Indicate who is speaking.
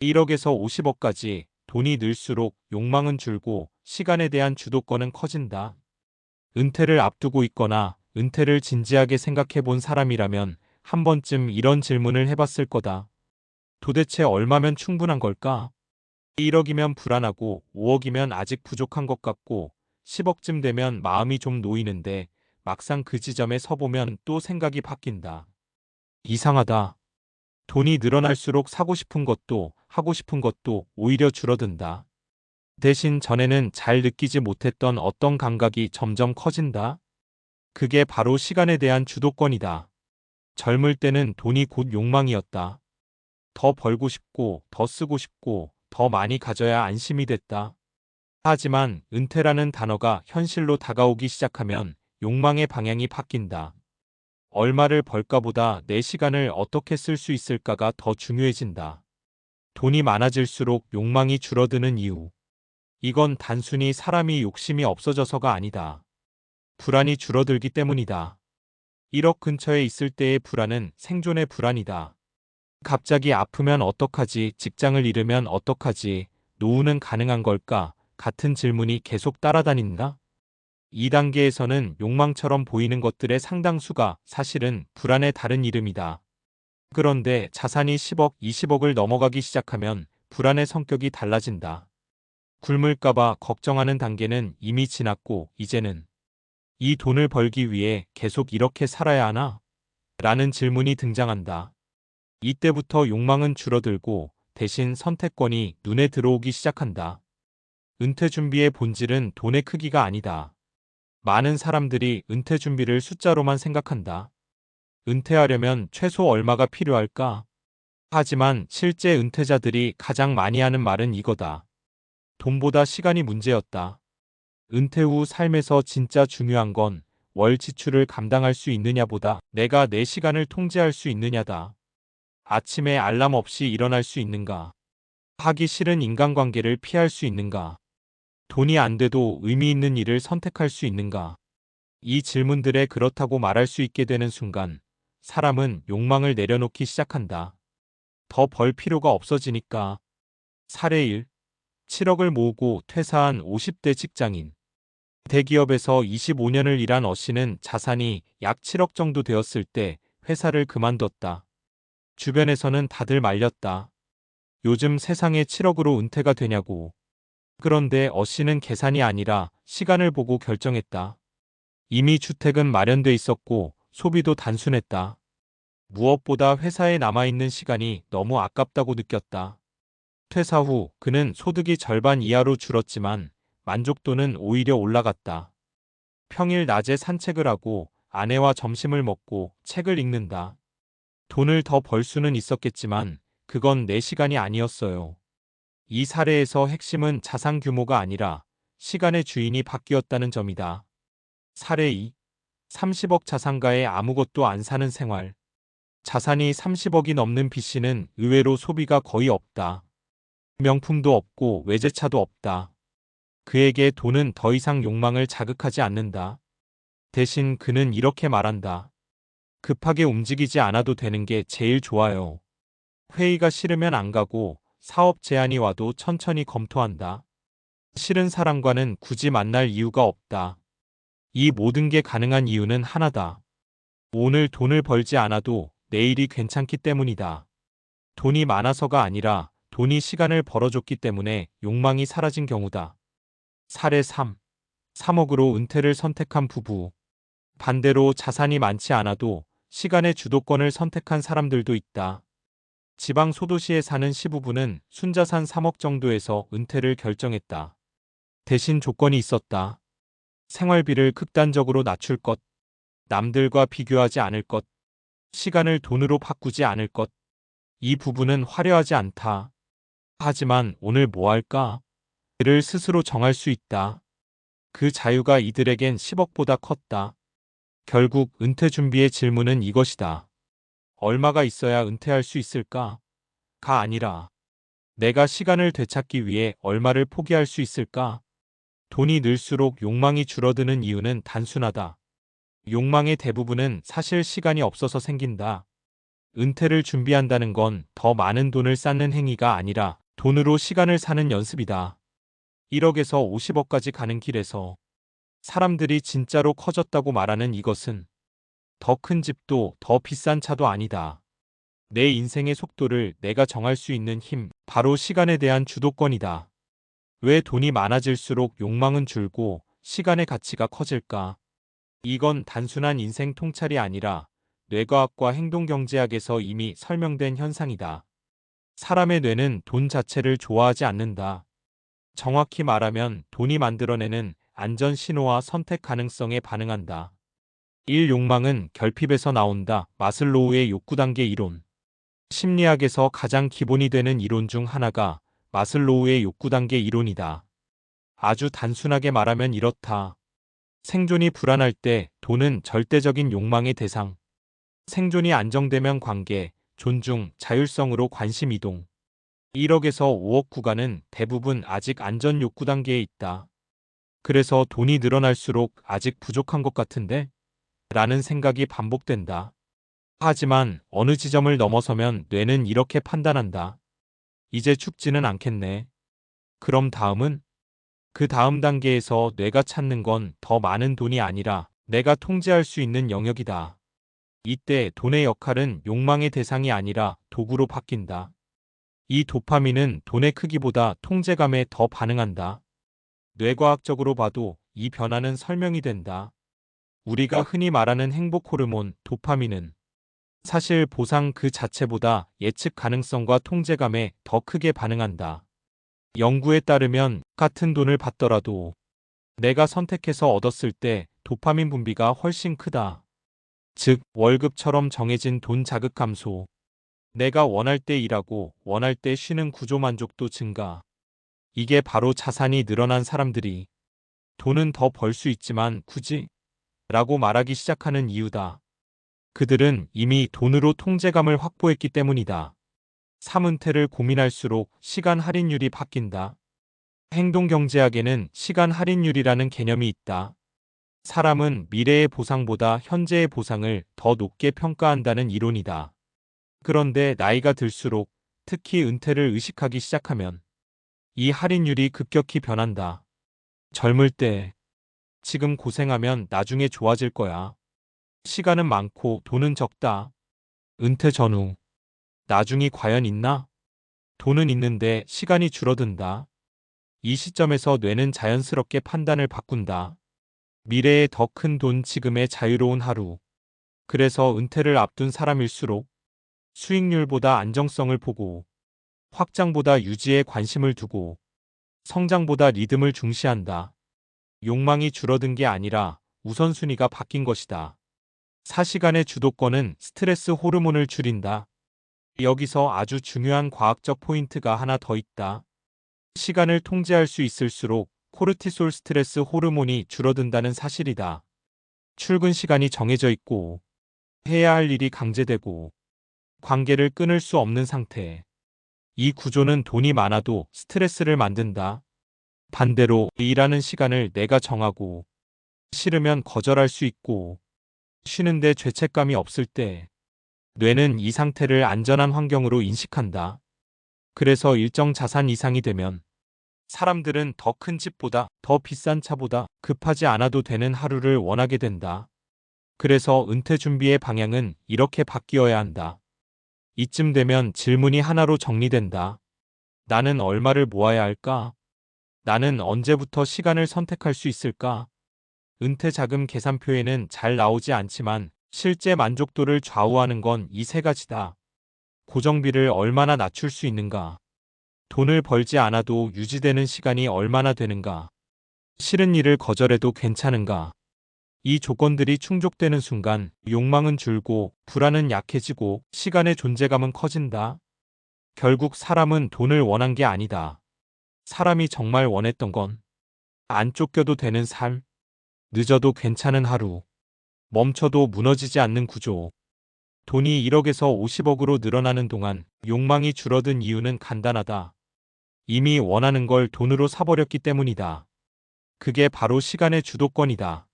Speaker 1: 1억에서 50억까지 돈이 늘수록 욕망은 줄고 시간에 대한 주도권은 커진다. 은퇴를 앞두고 있거나 은퇴를 진지하게 생각해 본 사람이라면 한 번쯤 이런 질문을 해봤을 거다. 도대체 얼마면 충분한 걸까? 1억이면 불안하고 5억이면 아직 부족한 것 같고 10억쯤 되면 마음이 좀 놓이는데 막상 그 지점에 서보면 또 생각이 바뀐다. 이상하다. 돈이 늘어날수록 사고 싶은 것도 하고 싶은 것도 오히려 줄어든다. 대신 전에는 잘 느끼지 못했던 어떤 감각이 점점 커진다. 그게 바로 시간에 대한 주도권이다. 젊을 때는 돈이 곧 욕망이었다. 더 벌고 싶고, 더 쓰고 싶고, 더 많이 가져야 안심이 됐다. 하지만 은퇴라는 단어가 현실로 다가오기 시작하면 욕망의 방향이 바뀐다. 얼마를 벌까보다 내 시간을 어떻게 쓸 수 있을까가 더 중요해진다. 돈이 많아질수록 욕망이 줄어드는 이유. 이건 단순히 사람이 욕심이 없어져서가 아니다. 불안이 줄어들기 때문이다. 1억 근처에 있을 때의 불안은 생존의 불안이다. 갑자기 아프면 어떡하지? 직장을 잃으면 어떡하지? 노후는 가능한 걸까? 같은 질문이 계속 따라다닌다. 이 단계에서는 욕망처럼 보이는 것들의 상당수가 사실은 불안의 다른 이름이다. 그런데 자산이 10억, 20억을 넘어가기 시작하면 불안의 성격이 달라진다. 굶을까봐 걱정하는 단계는 이미 지났고 이제는 이 돈을 벌기 위해 계속 이렇게 살아야 하나? 라는 질문이 등장한다. 이때부터 욕망은 줄어들고 대신 선택권이 눈에 들어오기 시작한다. 은퇴 준비의 본질은 돈의 크기가 아니다. 많은 사람들이 은퇴 준비를 숫자로만 생각한다. 은퇴하려면 최소 얼마가 필요할까? 하지만 실제 은퇴자들이 가장 많이 하는 말은 이거다. 돈보다 시간이 문제였다. 은퇴 후 삶에서 진짜 중요한 건 월 지출을 감당할 수 있느냐보다 내가 내 시간을 통제할 수 있느냐다. 아침에 알람 없이 일어날 수 있는가? 하기 싫은 인간관계를 피할 수 있는가? 돈이 안 돼도 의미 있는 일을 선택할 수 있는가? 이 질문들에 그렇다고 말할 수 있게 되는 순간 사람은 욕망을 내려놓기 시작한다. 더 벌 필요가 없어지니까. 사례 1. 7억을 모으고 퇴사한 50대 직장인. 대기업에서 25년을 일한 어씨는 자산이 약 7억 정도 되었을 때 회사를 그만뒀다. 주변에서는 다들 말렸다. 요즘 세상에 7억으로 은퇴가 되냐고. 그런데 어씨는 계산이 아니라 시간을 보고 결정했다. 이미 주택은 마련돼 있었고 소비도 단순했다. 무엇보다 회사에 남아있는 시간이 너무 아깝다고 느꼈다. 퇴사 후 그는 소득이 절반 이하로 줄었지만 만족도는 오히려 올라갔다. 평일 낮에 산책을 하고 아내와 점심을 먹고 책을 읽는다. 돈을 더 벌 수는 있었겠지만 그건 내 시간이 아니었어요. 이 사례에서 핵심은 자산 규모가 아니라 시간의 주인이 바뀌었다는 점이다. 사례 2. 30억 자산가에 아무것도 안 사는 생활. 자산이 30억이 넘는 B씨는 의외로 소비가 거의 없다. 명품도 없고 외제차도 없다. 그에게 돈은 더 이상 욕망을 자극하지 않는다. 대신 그는 이렇게 말한다. 급하게 움직이지 않아도 되는 게 제일 좋아요. 회의가 싫으면 안 가고 사업 제안이 와도 천천히 검토한다. 싫은 사람과는 굳이 만날 이유가 없다. 이 모든 게 가능한 이유는 하나다. 오늘 돈을 벌지 않아도 내일이 괜찮기 때문이다. 돈이 많아서가 아니라 돈이 시간을 벌어줬기 때문에 욕망이 사라진 경우다. 사례 3. 3억으로 은퇴를 선택한 부부. 반대로 자산이 많지 않아도 시간의 주도권을 선택한 사람들도 있다. 지방 소도시에 사는 시부부는 순자산 3억 정도에서 은퇴를 결정했다. 대신 조건이 있었다. 생활비를 극단적으로 낮출 것, 남들과 비교하지 않을 것, 시간을 돈으로 바꾸지 않을 것. 이 부부는 화려하지 않다. 하지만 오늘 뭐 할까? 를 스스로 정할 수 있다. 그 자유가 이들에겐 10억보다 컸다. 결국 은퇴 준비의 질문은 이것이다. 얼마가 있어야 은퇴할 수 있을까? 가 아니라 내가 시간을 되찾기 위해 얼마를 포기할 수 있을까? 돈이 늘수록 욕망이 줄어드는 이유는 단순하다. 욕망의 대부분은 사실 시간이 없어서 생긴다. 은퇴를 준비한다는 건 더 많은 돈을 쌓는 행위가 아니라 돈으로 시간을 사는 연습이다. 1억에서 50억까지 가는 길에서 사람들이 진짜로 커졌다고 말하는 이것은 더 큰 집도 더 비싼 차도 아니다. 내 인생의 속도를 내가 정할 수 있는 힘, 바로 시간에 대한 주도권이다. 왜 돈이 많아질수록 욕망은 줄고 시간의 가치가 커질까? 이건 단순한 인생 통찰이 아니라 뇌과학과 행동경제학에서 이미 설명된 현상이다. 사람의 뇌는 돈 자체를 좋아하지 않는다. 정확히 말하면 돈이 만들어내는 안전 신호와 선택 가능성에 반응한다. 1. 욕망은 결핍에서 나온다. 마슬로우의 욕구 단계 이론. 심리학에서 가장 기본이 되는 이론 중 하나가 마슬로우의 욕구 단계 이론이다. 아주 단순하게 말하면 이렇다. 생존이 불안할 때 돈은 절대적인 욕망의 대상. 생존이 안정되면 관계, 존중, 자율성으로 관심 이동. 1억에서 5억 구간은 대부분 아직 안전 욕구 단계에 있다. 그래서 돈이 늘어날수록 아직 부족한 것 같은데? 라는 생각이 반복된다. 하지만 어느 지점을 넘어서면 뇌는 이렇게 판단한다. 이제 죽지는 않겠네. 그럼 다음은? 그 다음 단계에서 뇌가 찾는 건 더 많은 돈이 아니라 내가 통제할 수 있는 영역이다. 이때 돈의 역할은 욕망의 대상이 아니라 도구로 바뀐다. 이 도파민은 돈의 크기보다 통제감에 더 반응한다. 뇌과학적으로 봐도 이 변화는 설명이 된다. 우리가 흔히 말하는 행복 호르몬, 도파민은 사실 보상 그 자체보다 예측 가능성과 통제감에 더 크게 반응한다. 연구에 따르면 같은 돈을 받더라도 내가 선택해서 얻었을 때 도파민 분비가 훨씬 크다. 즉, 월급처럼 정해진 돈 자극 감소. 내가 원할 때 일하고 원할 때 쉬는 구조 만족도 증가. 이게 바로 자산이 늘어난 사람들이 돈은 더 벌 수 있지만 굳이? 라고 말하기 시작하는 이유다. 그들은 이미 돈으로 통제감을 확보했기 때문이다. 3. 은퇴를 고민할수록 시간 할인율이 바뀐다. 행동경제학에는 시간 할인율이라는 개념이 있다. 사람은 미래의 보상보다 현재의 보상을 더 높게 평가한다는 이론이다. 그런데 나이가 들수록 특히 은퇴를 의식하기 시작하면 이 할인율이 급격히 변한다. 젊을 때 지금 고생하면 나중에 좋아질 거야. 시간은 많고 돈은 적다. 은퇴 전후 나중이 과연 있나? 돈은 있는데 시간이 줄어든다. 이 시점에서 뇌는 자연스럽게 판단을 바꾼다. 미래의 더 큰 돈, 지금의 자유로운 하루. 그래서 은퇴를 앞둔 사람일수록 수익률보다 안정성을 보고 확장보다 유지에 관심을 두고 성장보다 리듬을 중시한다. 욕망이 줄어든 게 아니라 우선순위가 바뀐 것이다. 4. 주도권은 스트레스 호르몬을 줄인다. 여기서 아주 중요한 과학적 포인트가 하나 더 있다. 시간을 통제할 수 있을수록 코르티솔 스트레스 호르몬이 줄어든다는 사실이다. 출근 시간이 정해져 있고 해야 할 일이 강제되고 관계를 끊을 수 없는 상태. 이 구조는 돈이 많아도 스트레스를 만든다. 반대로 일하는 시간을 내가 정하고 싫으면 거절할 수 있고 쉬는데 죄책감이 없을 때 뇌는 이 상태를 안전한 환경으로 인식한다. 그래서 일정 자산 이상이 되면 사람들은 더 큰 집보다 더 비싼 차보다 급하지 않아도 되는 하루를 원하게 된다. 그래서 은퇴 준비의 방향은 이렇게 바뀌어야 한다. 이쯤 되면 질문이 하나로 정리된다. 나는 얼마를 모아야 할까? 나는 언제부터 시간을 선택할 수 있을까? 은퇴 자금 계산표에는 잘 나오지 않지만 실제 만족도를 좌우하는 건 이 세 가지다. 고정비를 얼마나 낮출 수 있는가? 돈을 벌지 않아도 유지되는 시간이 얼마나 되는가? 싫은 일을 거절해도 괜찮은가? 이 조건들이 충족되는 순간 욕망은 줄고 불안은 약해지고 시간의 존재감은 커진다. 결국 사람은 돈을 원한 게 아니다. 사람이 정말 원했던 건 안 쫓겨도 되는 삶, 늦어도 괜찮은 하루, 멈춰도 무너지지 않는 구조. 돈이 1억에서 50억으로 늘어나는 동안 욕망이 줄어든 이유는 간단하다. 이미 원하는 걸 돈으로 사버렸기 때문이다. 그게 바로 시간의 주도권이다.